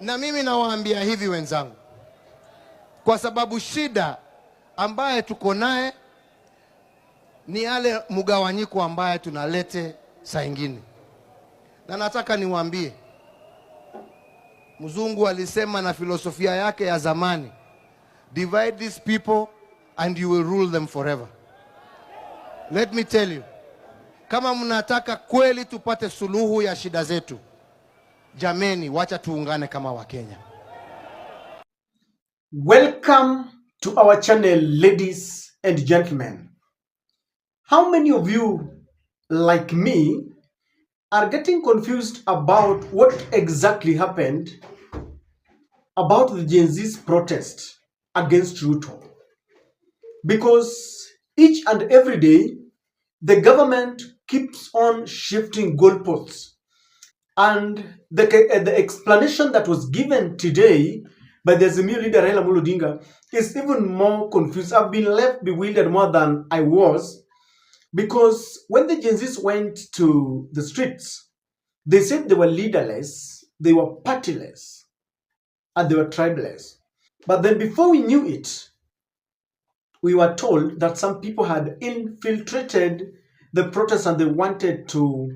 Na mimi nawaambia hivi wenzangu, kwa sababu shida ambaye tuko naye ni yale mgawanyiko ambaye tunalete saa ingine. Na nataka niwaambie, mzungu alisema na filosofia yake ya zamani, divide these people and you will rule them forever. Let me tell you, kama mnataka kweli tupate suluhu ya shida zetu, jameni, wacha tuungane kama Wakenya. Welcome to our channel, ladies and gentlemen. How many of you, like me, are getting confused about what exactly happened about the Gen Z's protest against Ruto? Because each and every day, the government keeps on shifting goalposts. And the explanation that was given today by the Azimio leader Raila Amolo Odinga is even more confused. I've been left bewildered more than I was, because when the Gen Zs went to the streets, they said they were leaderless, they were partyless, and they were tribeless. But then before we knew it, we were told that some people had infiltrated the protest and they wanted to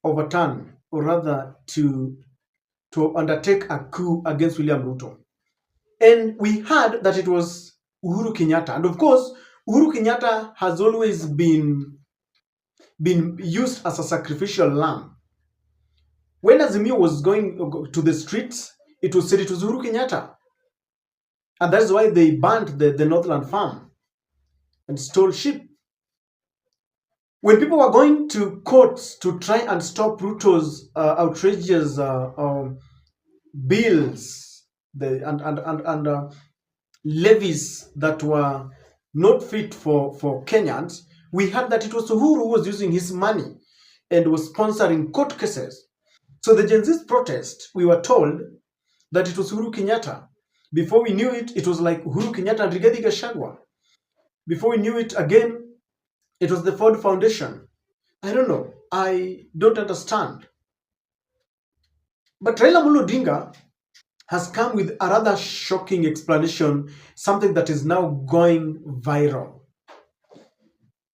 overturn, or rather to undertake a coup against William Ruto. And we heard that it was Uhuru Kenyatta. And of course, Uhuru Kenyatta has always been used as a sacrificial lamb. When Azimio was going to the streets, it was said it was Uhuru Kenyatta. And that's why they banned the Northland farm and stole sheep. When people were going to courts to try and stop Ruto's outrageous bills and levies that were not fit for Kenyans, we heard that it was Uhuru who was using his money and was sponsoring court cases. So the Gen Z's protest, we were told that it was Uhuru Kenyatta. Before we knew it, it was like Uhuru Kenyatta and Gachagua. Before we knew it again, it was the Ford Foundation. I don't know. I don't understand. But Raila Amolo Odinga has come with a rather shocking explanation, something that is now going viral.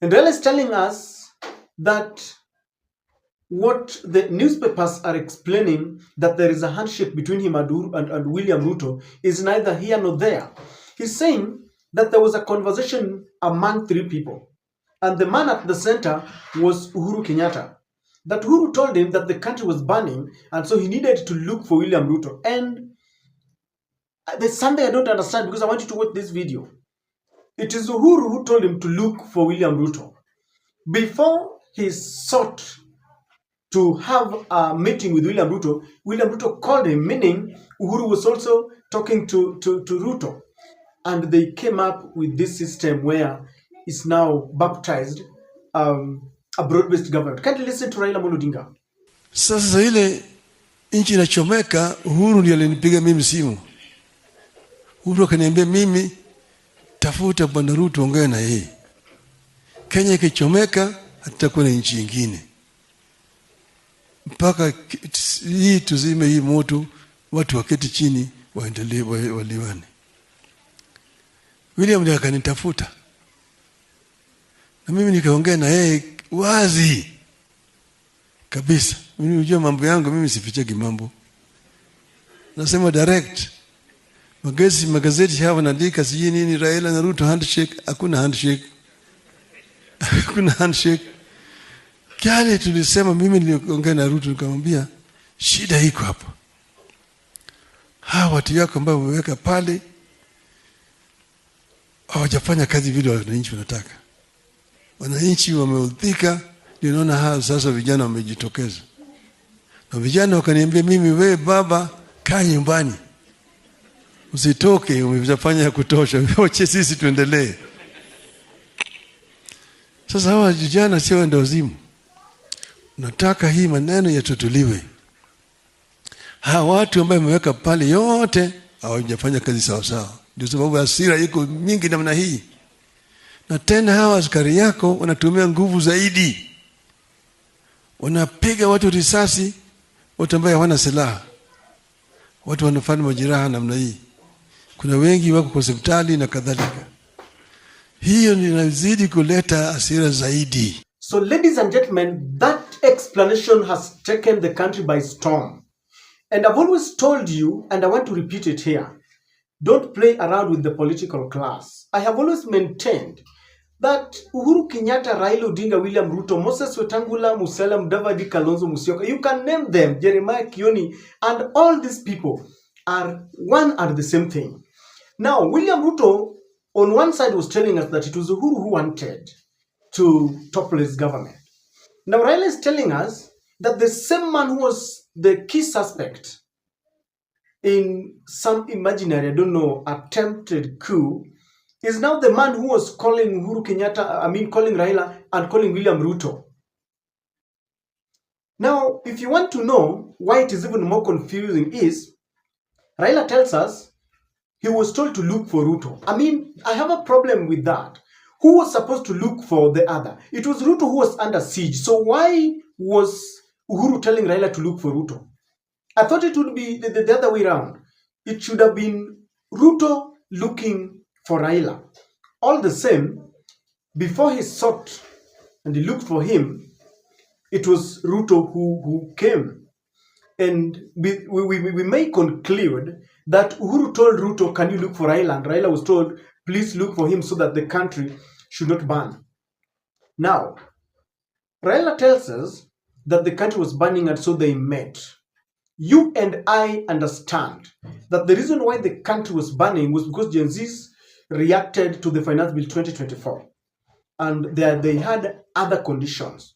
And Raila is telling us that what the newspapers are explaining, that there is a handshake between him and William Ruto, is neither here nor there. He's saying that there was a conversation among three people. And the man at the center was Uhuru Kenyatta. That Uhuru told him that the country was burning, and so he needed to look for William Ruto. And there's something I don't understand, because I want you to watch this video. It is Uhuru who told him to look for William Ruto. Before he sought to have a meeting with William Ruto called him, meaning Uhuru was also talking to Ruto. And they came up with this system where is now baptized a broad-based government. Can't you listen to Raila Amolo Odinga? Sasa ile nchi inachomeka, Uhuru ndiye alinipiga mimi simu. Uhuru akaniambia mimi, tafuta bwana Ruto ongea na yeye. Kenya ikichomeka hatakuwa na nchi nyingine. Mpaka hii tuzime hii moto, watu waketi chini waendelee waliwane. William ndiye akanitafuta. Na mimi nikaongea na yeye wazi kabisa. Mimi unajua mambo yangu, mimi sifichagi mambo. Nasema direct. Magazeti hapa wanaandika sijui nini Raila na Ruto handshake, hakuna handshake. Hakuna handshake. Kile tulisema, mimi niliongea na Ruto nikamwambia shida iko hapa. Hawa watu yako ambao wameweka pale hawajafanya kazi vile wananchi wanataka. Wananchi wameudhika, ndio naona hao sasa vijana wamejitokeza. Na vijana wakaniambia mimi, wewe baba kaa nyumbani. Usitoke, umefanya ya kutosha. Wache sisi tuendelee. Sasa hawa vijana sio ndio wazimu. Nataka hii maneno yatutuliwe. Hawa watu ambao wameweka pale yote hawajafanya kazi sawa sawa. Ndio sababu hasira iko mingi namna hii. Na tena hawa askari yako wanatumia nguvu zaidi. Wanapiga watu risasi, watu ambao hawana silaha. watu wanafanya majeraha namna hii. Kuna wengi wako kwa hospitali na kadhalika. Hiyo inazidi kuleta hasira zaidi. So, ladies and gentlemen, that explanation has taken the country by storm. And I've always told you, and I want to repeat it here, don't play around with the political class. I have always maintained that Uhuru Kenyatta, Raila Odinga, William Ruto, Moses Wetangula, Musalia Mudavadi, Kalonzo Musyoka, you can name them, Jeremiah Kioni, and all these people are the same thing. Now, William Ruto, on one side, was telling us that it was Uhuru who wanted to topple his government. Now, Raila is telling us that the same man who was the key suspect in some imaginary, I don't know, attempted coup, is now the man who was calling Uhuru Kenyatta, calling Raila and calling William Ruto. Now, if you want to know why it is even more confusing is, Raila tells us he was told to look for Ruto. I have a problem with that. Who was supposed to look for the other? It was Ruto who was under siege. So why was Uhuru telling Raila to look for Ruto? I thought it would be the other way around. It should have been Ruto looking for Raila. All the same, before he sought and he looked for him, it was Ruto who came. And we may conclude that Uhuru told Ruto, can you look for Raila? And Raila was told, please look for him so that the country should not burn. Now, Raila tells us that the country was burning and so they met. You and I understand that the reason why the country was burning was because Gen Zs reacted to the Finance Bill 2024. And they had other conditions.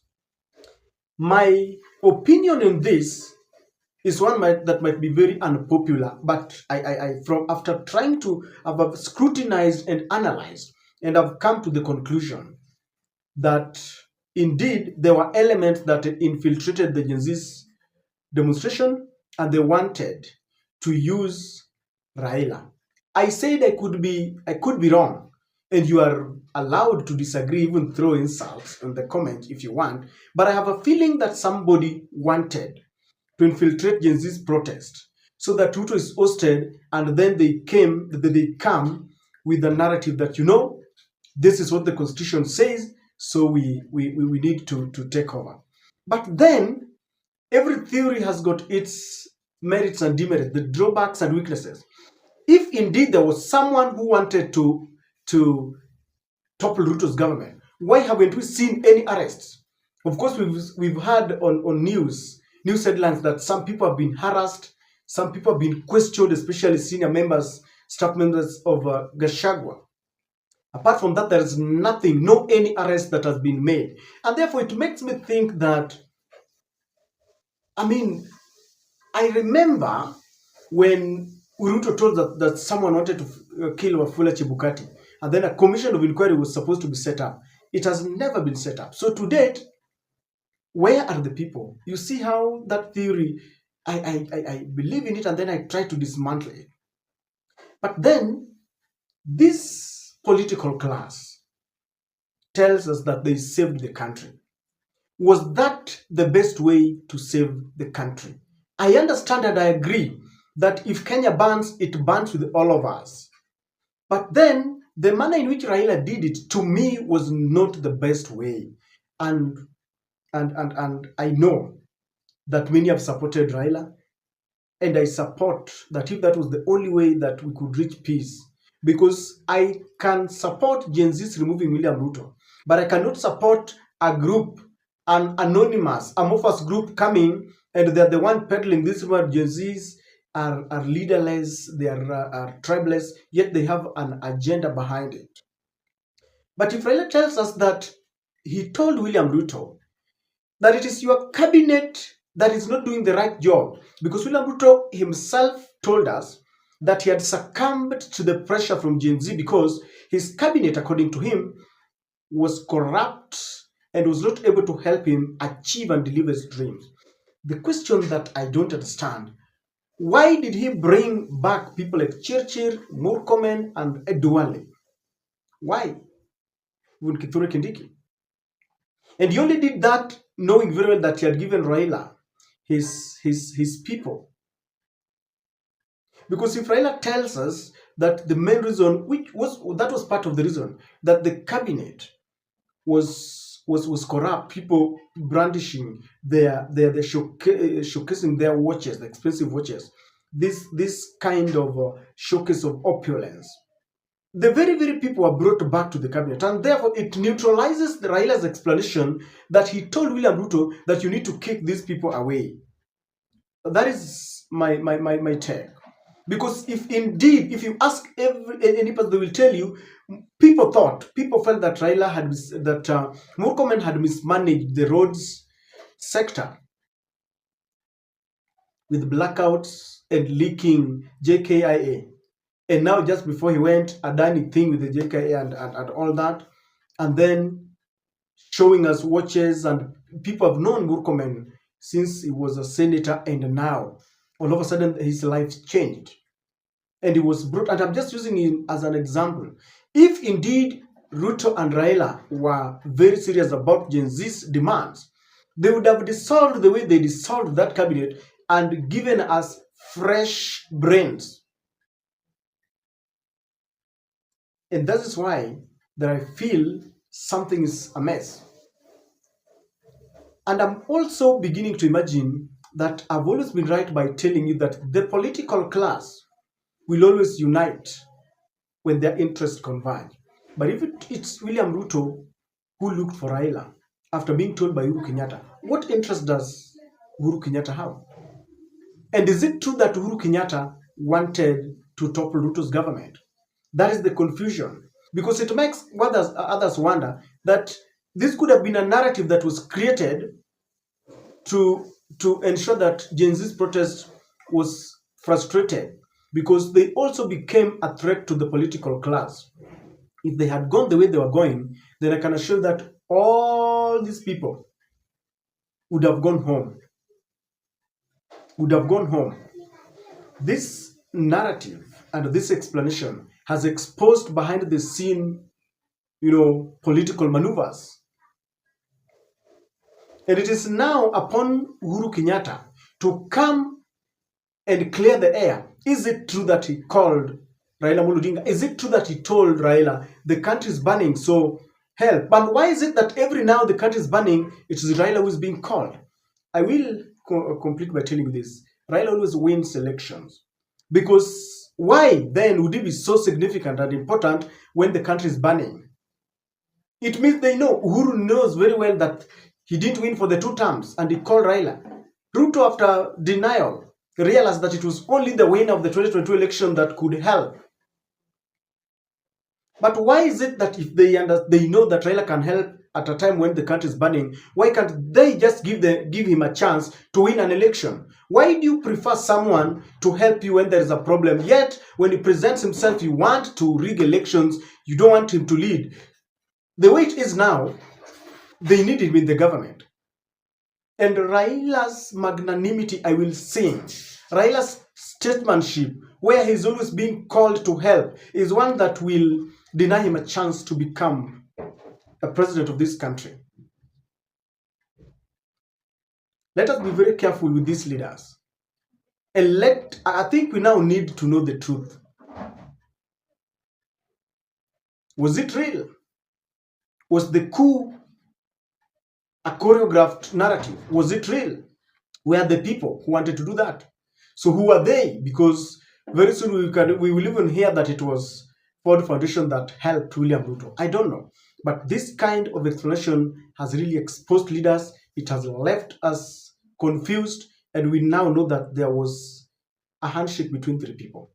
My opinion in this is one that might be very unpopular, but after trying to have scrutinized and analyzed, and I've come to the conclusion that indeed there were elements that infiltrated the Gen Z's demonstration and they wanted to use Raila. I said I could be wrong, and you are allowed to disagree, even throw insults in the comment if you want, but I have a feeling that somebody wanted to infiltrate Gen Z's protest so that Ruto is hosted and then they come with the narrative that, this is what the constitution says, so we need to take over. But then every theory has got its merits and demerits, the drawbacks and weaknesses. If indeed there was someone who wanted to topple Ruto's government, why haven't we seen any arrests? Of course, we've heard on news headlines that some people have been harassed, some people have been questioned, especially senior members, staff members of Gachagua. Apart from that, there is nothing, no any arrest that has been made. And therefore, it makes me think that, I remember when Ruto told that someone wanted to kill Wafula Chebukati, and then a commission of inquiry was supposed to be set up. It has never been set up. So to date, where are the people? You see how that theory, I believe in it and then I try to dismantle it. But then, this political class tells us that they saved the country. Was that the best way to save the country? I understand and I agree that if Kenya burns, it burns with all of us. But then, the manner in which Raila did it, to me, was not the best way. And I know that many have supported Raila, and I support that if that was the only way that we could reach peace, because I can support Gen Z's removing William Ruto, but I cannot support a group, an anonymous, amorphous group coming, and they're the one peddling this word. Gen Z's are leaderless, they are tribeless, yet they have an agenda behind it. But if Raila tells us that he told William Ruto that it is your cabinet that is not doing the right job, because William Ruto himself told us that he had succumbed to the pressure from Gen Z because his cabinet, according to him, was corrupt and was not able to help him achieve and deliver his dreams. The question that I don't understand, why did he bring back people like Chirchir, Murkomen, and Edwale? Why? Even Kithure Kindiki. And he only did that knowing very well that he had given Raila his people. Because if Raila tells us that the main reason, that was part of the reason that the cabinet was corrupt, people brandishing their showcasing their watches, the expensive watches, this kind of showcase of opulence. The very people are brought back to the cabinet, and therefore it neutralizes the Raila's explanation that he told William Ruto that you need to kick these people away. That is my take. Because if indeed, if you ask any person, they will tell you, people felt that Raila had Murkomen had mismanaged the roads sector with blackouts and leaking JKIA. And now, just before he went, Adani thing with the JKIA and all that, and then showing us watches, and people have known Murkomen since he was a senator, and now all of a sudden his life changed. And he was brought, and I'm just using him as an example. If indeed Ruto and Raila were very serious about Gen Z's demands, they would have dissolved the way they dissolved that cabinet and given us fresh brains. And that is why that I feel something is amiss. And I'm also beginning to imagine that I've always been right by telling you that the political class will always unite when their interests converge. But if it's William Ruto who looked for Raila after being told by Uhuru Kenyatta, what interest does Uhuru Kenyatta have? And is it true that Uhuru Kenyatta wanted to topple Ruto's government? That is the confusion. Because it makes others wonder that this could have been a narrative that was created to ensure that Gen Z's protest was frustrated, because they also became a threat to the political class. If they had gone the way they were going, then I can assure that all these people would have gone home. This narrative and this explanation has exposed behind the scene, political maneuvers. And it is now upon Uhuru Kenyatta to come and clear the air. Is it true that he called Raila Muludinga? Is it true that he told Raila the country is burning, so help? But why is it that every now the country is burning, it is Raila who is being called? I will complete by telling you this. Raila always wins elections. Because why then would it be so significant and important when the country is burning? It means they know. Uhuru knows very well that he didn't win for the 2 terms and he called Raila. Ruto, after denial, realized that it was only the winner of the 2022 election that could help. But why is it that if they know that Raila can help at a time when the country is burning, why can't they just give him a chance to win an election? Why do you prefer someone to help you when there is a problem, yet when he presents himself, you want to rig elections, you don't want him to lead? The way it is now, they need him in the government. And Raila's magnanimity, I will sing. Raila's statesmanship, where he's always being called to help, is one that will deny him a chance to become a president of this country. Let us be very careful with these leaders. And I think we now need to know the truth. Was it real? Was the coup a choreographed narrative? Was it real? Were the people who wanted to do that? So who are they? Because very soon we will even hear that it was Ford Foundation that helped William Ruto. I don't know. But this kind of explanation has really exposed leaders. It has left us confused, and we now know that there was a handshake between 3 people.